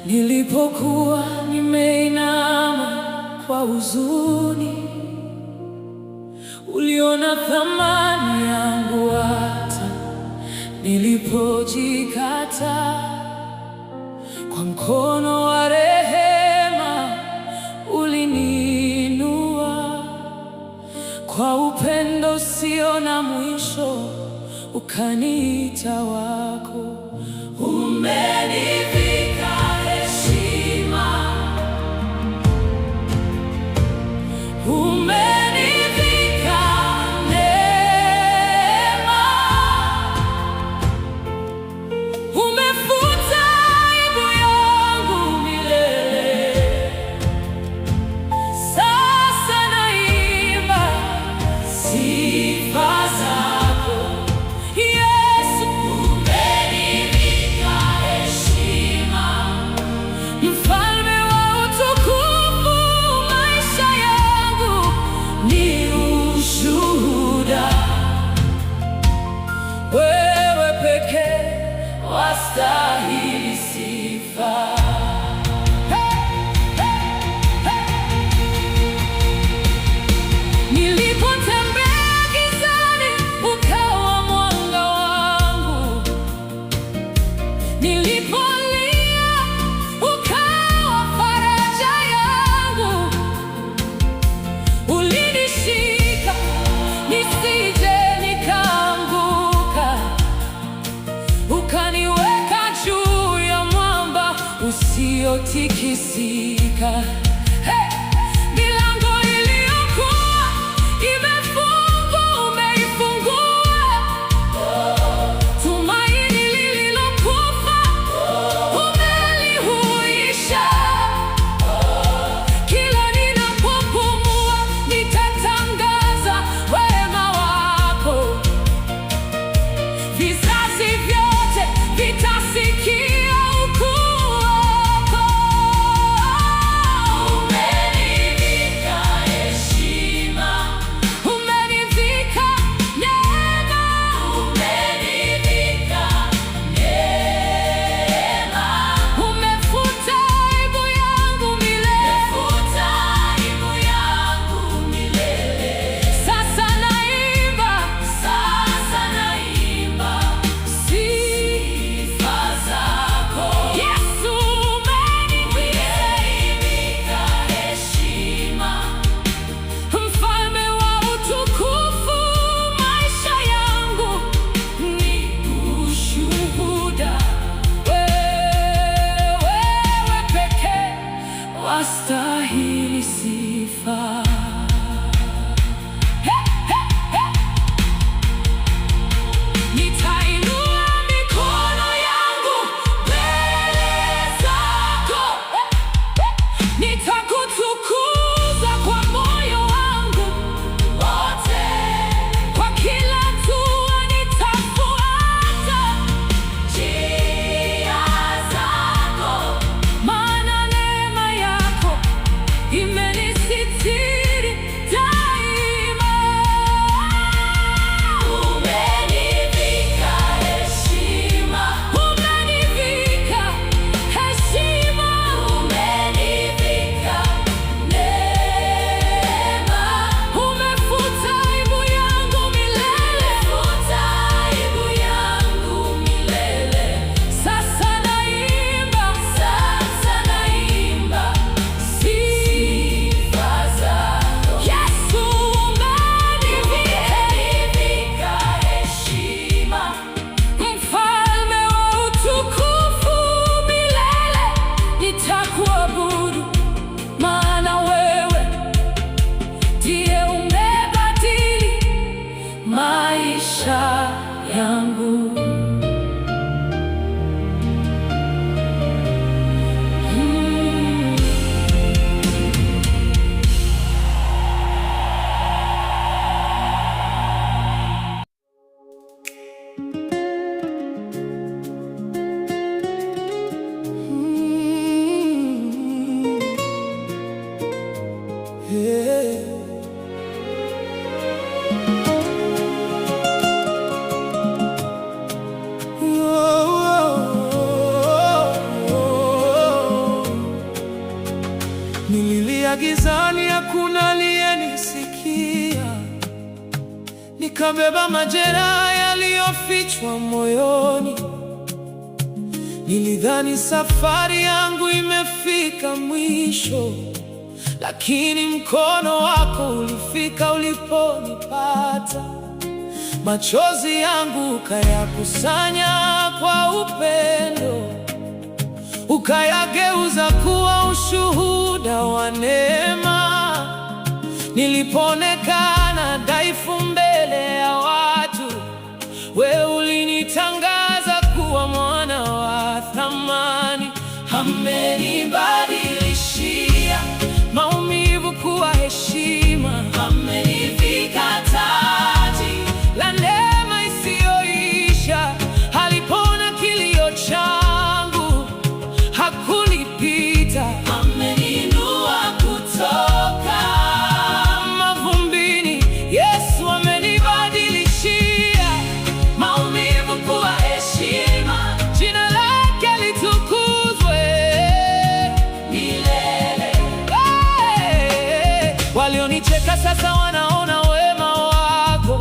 Nilipokuwa nimeinama kwa huzuni, uliona thamani yangu hata nilipojikata. Kwa mkono wa rehema uliniinua, kwa upendo usio na mwisho ukaniita wako. Umenivika heshima, umenivika neema, umefuta aibu yangu milele. Sasa naimba sifa zako Yesu. Umenivika heshima, Mfalme wa utukufu. Maisha yangu ni ushuhuda, wewe pekee wastahili sifa. Nilipotembea gizani, ukawa mwanga wangu. Nilipolia, ukawa faraja yangu. Ulinishika nisije nikaanguka, ukaniweka juu ya mwamba usiotikisika. Milango iliyokuwa imefungwa umeifungua, tumaini lililokufa umelihuisha. Kila ninapopumua nitatangaza wema wako, vizazi vyote vitasikia ukuu wako. gizani, hakuna aliyenisikia. Nikabeba majeraha yaliyofichwa moyoni. Nilidhani safari yangu imefika mwisho, lakini mkono wako ulifika uliponipata. Machozi yangu ukayakusanya kwa upendo, ukayageuza kuwa ushuhuda wa neema. Nilipoonekana dhaifu mbele ya watu, wewe ulinitangaza kuwa mwana wa thamani. Amenibadilishia maumivu kuwa heshima, amenivika taji la neema isiyoisha. Alipona kilio changu, hakunipita. Ameniinua kutoka mavumbini. Yesu amenibadilishia maumivu kuwa heshima. Jina lake litukuzwe milele. Walionicheka sasa wanaona wema wako,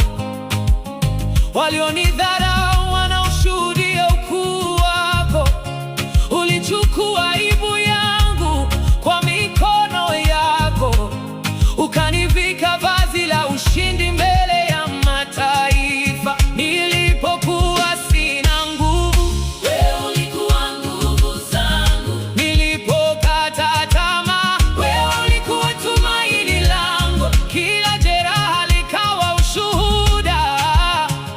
walionidharau wanaushuhudia ukuu wako. Ulichukua aibu yangu kwa mikono yako, ukanivika vazi la ushindi mbele ya mataifa. Nilipokuwa sina nguvu, wewe ulikuwa nguvu zangu. Nilipokata tamaa, wewe ulikuwa tumaini langu. Kila jeraha likawa ushuhuda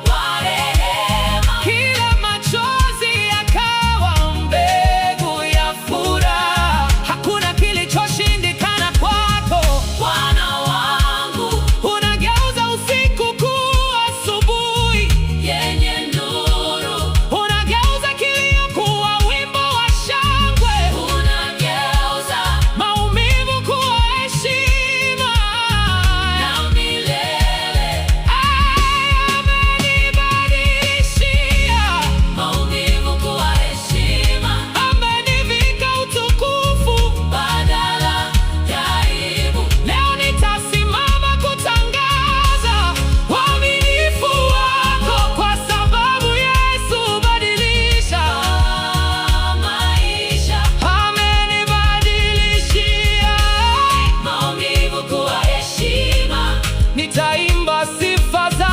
wa rehema, kila machozi yakawa mbegu ya furaha. Hakuna kilichoshindikana kwako, Bwana wangu. Unageuza usiku kuwa asubuhi yenye nuru, unageuza kilio kuwa wimbo wa shangwe, unageuza maumivu kuwa heshima na milele. Amenibadilishia maumivu kuwa heshima, amenivika utukufu badala ya aibu. Leo nitasimama kutangaza uaminifu wako, kwa sababu Yesu hubadilisha maisha. Amenibadilishia maumivu kuwa heshima. Nitaimba sifa za